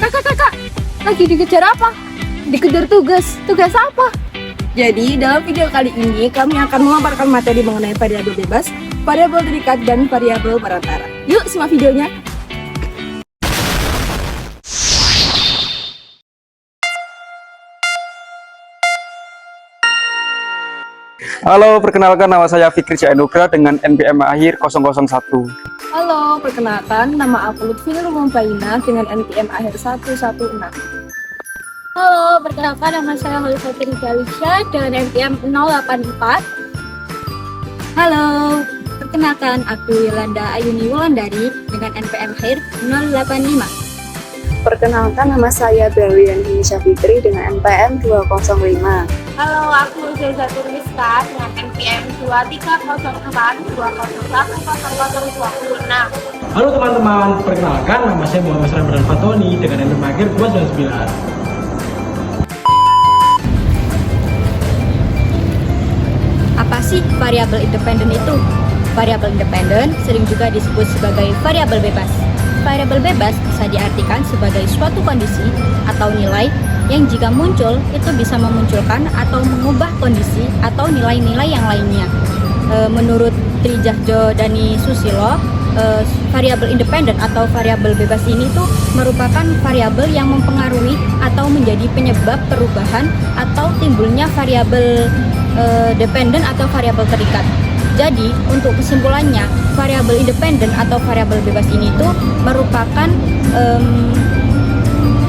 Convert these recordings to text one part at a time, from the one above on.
Kakak, lagi dikejar apa? Dikejar tugas. Tugas apa? Jadi, dalam video kali ini kami akan memaparkan materi mengenai variabel bebas, variabel terikat, dan variabel perantara. Yuk, simak videonya. Halo, perkenalkan nama saya Fikri Nugra dengan NPM akhir 001. Halo, perkenalkan nama aku Lutfi Nurmumpaina dengan NPM akhir 116. Halo, perkenalkan nama saya Holifati Alisha dengan NPM 084. Halo, perkenalkan aku Yolanda Ayuni Wulandari dengan NPM akhir 085. Perkenalkan nama saya Berlian Hinisha Fitri dengan NPM 205. Halo, aku Zeza Turmiska dengan NPM 2304 201 Halo teman-teman, perkenalkan nama saya Muhammad Ramadan Fatoni dengan NPM akhir 299. Apa sih variabel independen itu? Variabel independen sering juga disebut sebagai variabel bebas. Variabel bebas bisa diartikan sebagai suatu kondisi atau nilai yang jika muncul itu bisa memunculkan atau mengubah kondisi atau nilai-nilai yang lainnya. Menurut Trijatjo Dani Susilo, variabel independen atau variabel bebas ini tuh merupakan variabel yang mempengaruhi atau menjadi penyebab perubahan atau timbulnya variabel dependen atau variabel terikat. Jadi, untuk kesimpulannya, variabel independen atau variabel bebas ini tuh merupakan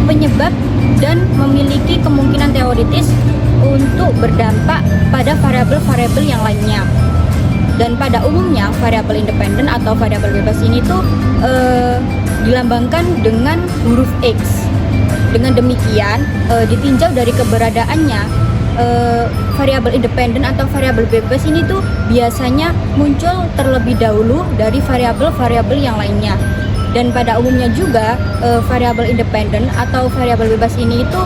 penyebab dan memiliki kemungkinan teoritis untuk berdampak pada variabel-variabel yang lainnya. Dan pada umumnya, variabel independen atau variabel bebas ini tuh dilambangkan dengan huruf X. Dengan demikian, ditinjau dari keberadaannya, variabel independen atau variabel bebas ini tuh biasanya muncul terlebih dahulu dari variabel-variabel yang lainnya. Dan pada umumnya juga variabel independen atau variabel bebas ini itu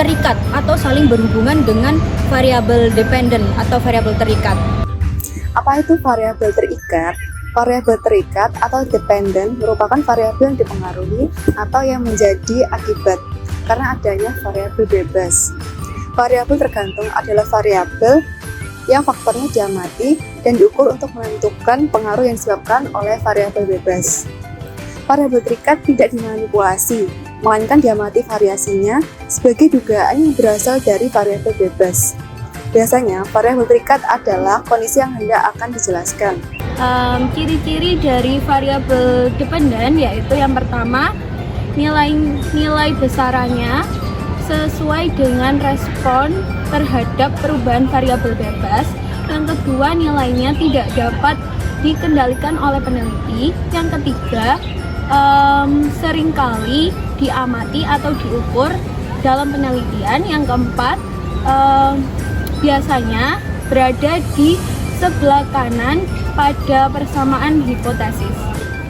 terikat atau saling berhubungan dengan variabel dependen atau variabel terikat. Apa itu variabel terikat? Variabel terikat atau dependen merupakan variabel yang dipengaruhi atau yang menjadi akibat karena adanya variabel bebas. Variabel tergantung adalah variabel yang faktornya diamati dan diukur untuk menentukan pengaruh yang disebabkan oleh variabel bebas. Variabel terikat tidak dimanipulasi, melainkan diamati variasinya sebagai dugaan yang berasal dari variabel bebas. Biasanya, variabel terikat adalah kondisi yang hendak akan dijelaskan. Ciri-ciri dari variabel dependen yaitu yang pertama, nilai besarannya sesuai dengan respon terhadap perubahan variabel bebas. Yang kedua, nilainya tidak dapat dikendalikan oleh peneliti. Yang ketiga, seringkali diamati atau diukur dalam penelitian. Yang keempat, biasanya berada di sebelah kanan pada persamaan hipotesis.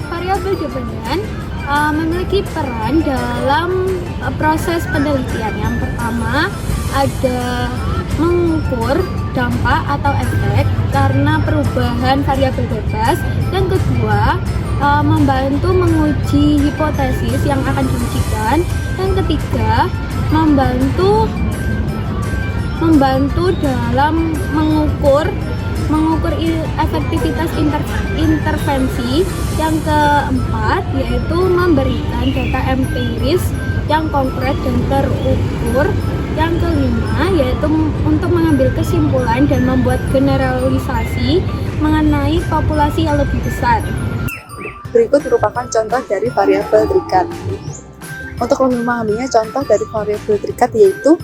Variabel dependen memiliki peran dalam proses penelitian. Yang pertama ada mengukur dampak atau efek karena perubahan variabel bebas. Yang kedua membantu menguji hipotesis yang akan diujikan. Yang ketiga membantu dalam mengukur efektivitas intervensi. Yang keempat yaitu memberikan data empiris yang konkret dan terukur. Yang kelima yaitu untuk mengambil kesimpulan dan membuat generalisasi mengenai populasi yang lebih besar. Berikut merupakan contoh dari variabel terikat. Untuk lebih memahaminya, contoh dari variabel terikat yaitu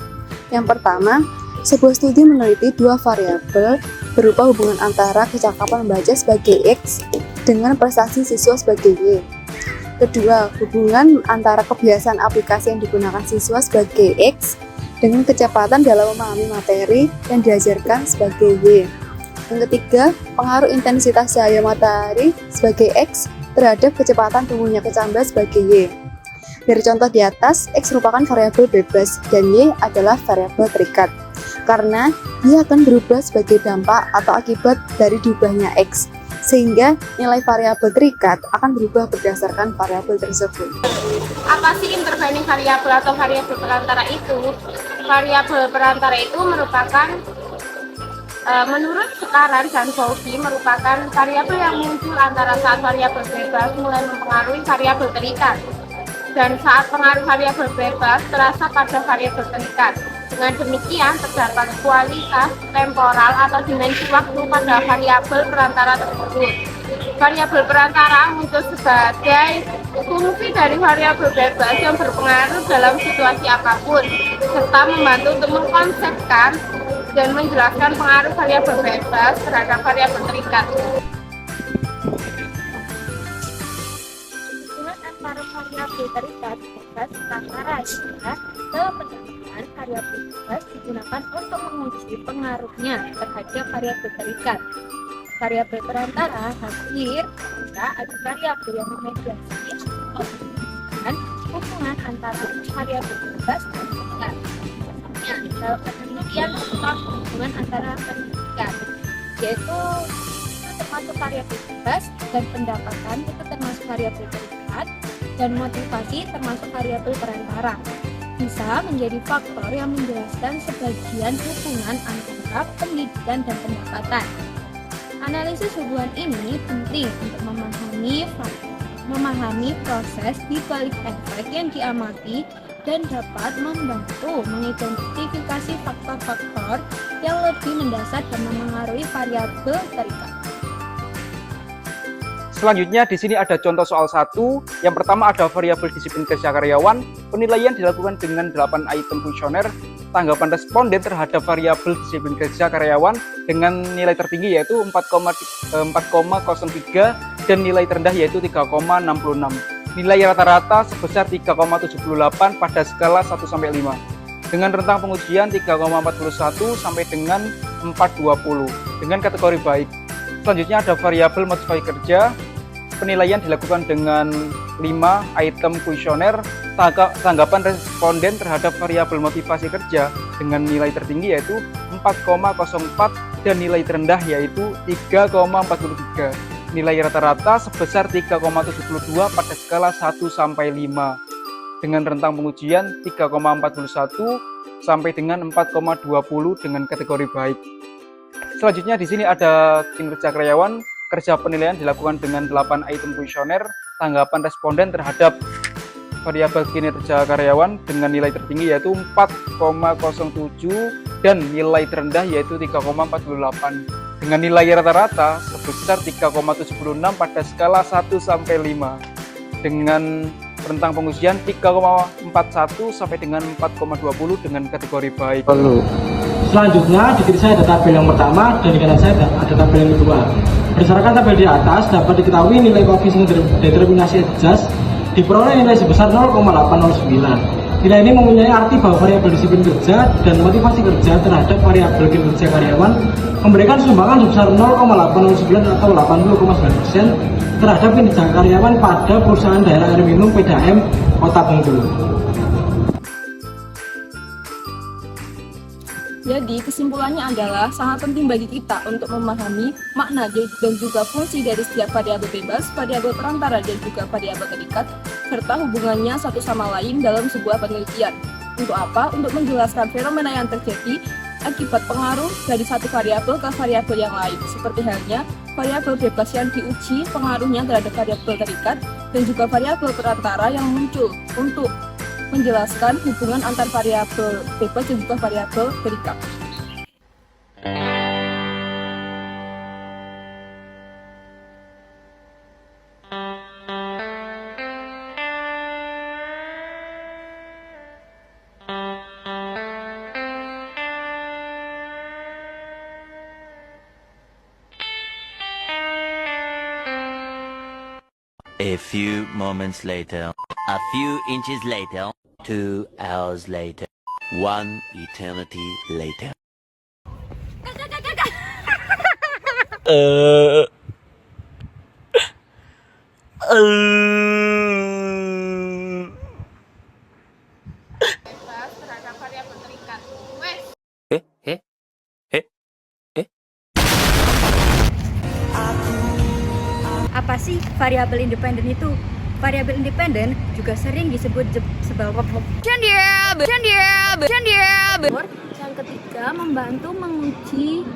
yang pertama, sebuah studi meneliti dua variabel berupa hubungan antara kecakapan membaca sebagai X dengan prestasi siswa sebagai Y. Kedua, hubungan antara kebiasaan aplikasi yang digunakan siswa sebagai X dengan kecepatan dalam memahami materi yang diajarkan sebagai Y. Yang ketiga, pengaruh intensitas cahaya matahari sebagai X terhadap kecepatan tumbuhnya kecambah sebagai Y. Dari contoh di atas, X merupakan variabel bebas dan Y adalah variabel terikat, karena dia akan berubah sebagai dampak atau akibat dari diubahnya X. sehingga nilai variabel terikat akan berubah berdasarkan variabel tersebut. Apa sih intervening variabel atau variabel perantara itu? Variabel perantara itu merupakan menurut Sekaran dan Fauzi merupakan variabel yang muncul antara saat variabel bebas mulai mempengaruhi variabel terikat dan saat pengaruh variabel bebas terasa pada variabel terikat. Dengan demikian terdapat kualitas temporal atau dimensi waktu pada variabel perantara tersebut. Variabel perantara muncul sebagai fungsi dari variabel bebas yang berpengaruh dalam situasi apapun, serta membantu untuk mengkonsepkan dan menjelaskan pengaruh variabel bebas terhadap variabel terikat. Hubungan antara variabel terikat bebas perantara juga dalam pendekatan variabel bebas digunakan untuk menguji pengaruhnya terhadap variabel terikat. Variabel perantara hadir jika ada variabel yang memediasi dan hubungan antara variabel bebas dan terikat. Dalam penelitian tentang hubungan antara terikat, yaitu termasuk variabel bebas dan pendapatan itu termasuk variabel terikat dan motivasi termasuk variabel perantara. Bisa menjadi faktor yang menjelaskan sebagian hubungan antara pendidikan dan pendapatan. Analisis hubungan ini penting untuk memahami proses di balik efek yang diamati dan dapat membantu mengidentifikasi faktor-faktor yang lebih mendasar dan memengaruhi variabel terikat. Selanjutnya di sini ada contoh soal 1. Yang pertama ada variabel disiplin kerja karyawan. Penilaian dilakukan dengan 8 item kuesioner. Tanggapan responden terhadap variabel disiplin kerja karyawan dengan nilai tertinggi yaitu 4,03 dan nilai terendah yaitu 3,66. Nilai rata-rata sebesar 3,78 pada skala 1 sampai 5. Dengan rentang pengujian 3,41 sampai dengan 4,20 dengan kategori baik. Selanjutnya ada variabel motivasi kerja. Penilaian dilakukan dengan 5 item kuesioner. Tanggapan responden terhadap variabel motivasi kerja dengan nilai tertinggi yaitu 4,04 dan nilai terendah yaitu 3,43. Nilai rata-rata sebesar 3,72 pada skala 1 sampai 5 dengan rentang pengujian 3,41 sampai dengan 4,20 dengan kategori baik. Selanjutnya di sini ada kinerja karyawan. Kerja penilaian dilakukan dengan 8 item kuesioner. Tanggapan responden terhadap variabel kinerja karyawan dengan nilai tertinggi yaitu 4,07 dan nilai terendah yaitu 3,48 dengan nilai rata-rata sebesar 3,76 pada skala 1 sampai 5 dengan rentang pengujian 3,41 sampai dengan 4,20 dengan kategori baik. Selanjutnya di kiri saya ada tabel yang pertama dan di kanan saya ada tabel yang kedua. Berdasarkan tabel di atas dapat diketahui nilai koefisien determinasi adjust diperoleh nilai sebesar 0,809. Nilai ini mempunyai arti bahwa variabel disiplin kerja dan motivasi kerja terhadap variabel kinerja karyawan memberikan sumbangan sebesar 0,809 atau 80,9% terhadap kinerja karyawan pada perusahaan daerah air minum PDAM Kota Bengkulu. Jadi kesimpulannya adalah sangat penting bagi kita untuk memahami makna dan juga fungsi dari setiap variabel bebas, variabel perantara dan juga variabel terikat, serta hubungannya satu sama lain dalam sebuah penelitian. Untuk apa? Untuk menjelaskan fenomena yang terjadi akibat pengaruh dari satu variabel ke variabel yang lain, seperti halnya variabel bebas yang diuji pengaruhnya terhadap variabel terikat dan juga variabel perantara yang muncul untuk menjelaskan hubungan antar variabel bebas dan juga variabel terikat. A few moments later, a few inches later, 2 hours later, 1 eternity later. Bebas terhadap variabel terikat. Wes. Eh? Apa sih variabel independen itu? Variabel independen juga sering disebut sebagai Yang ketiga, membantu menguji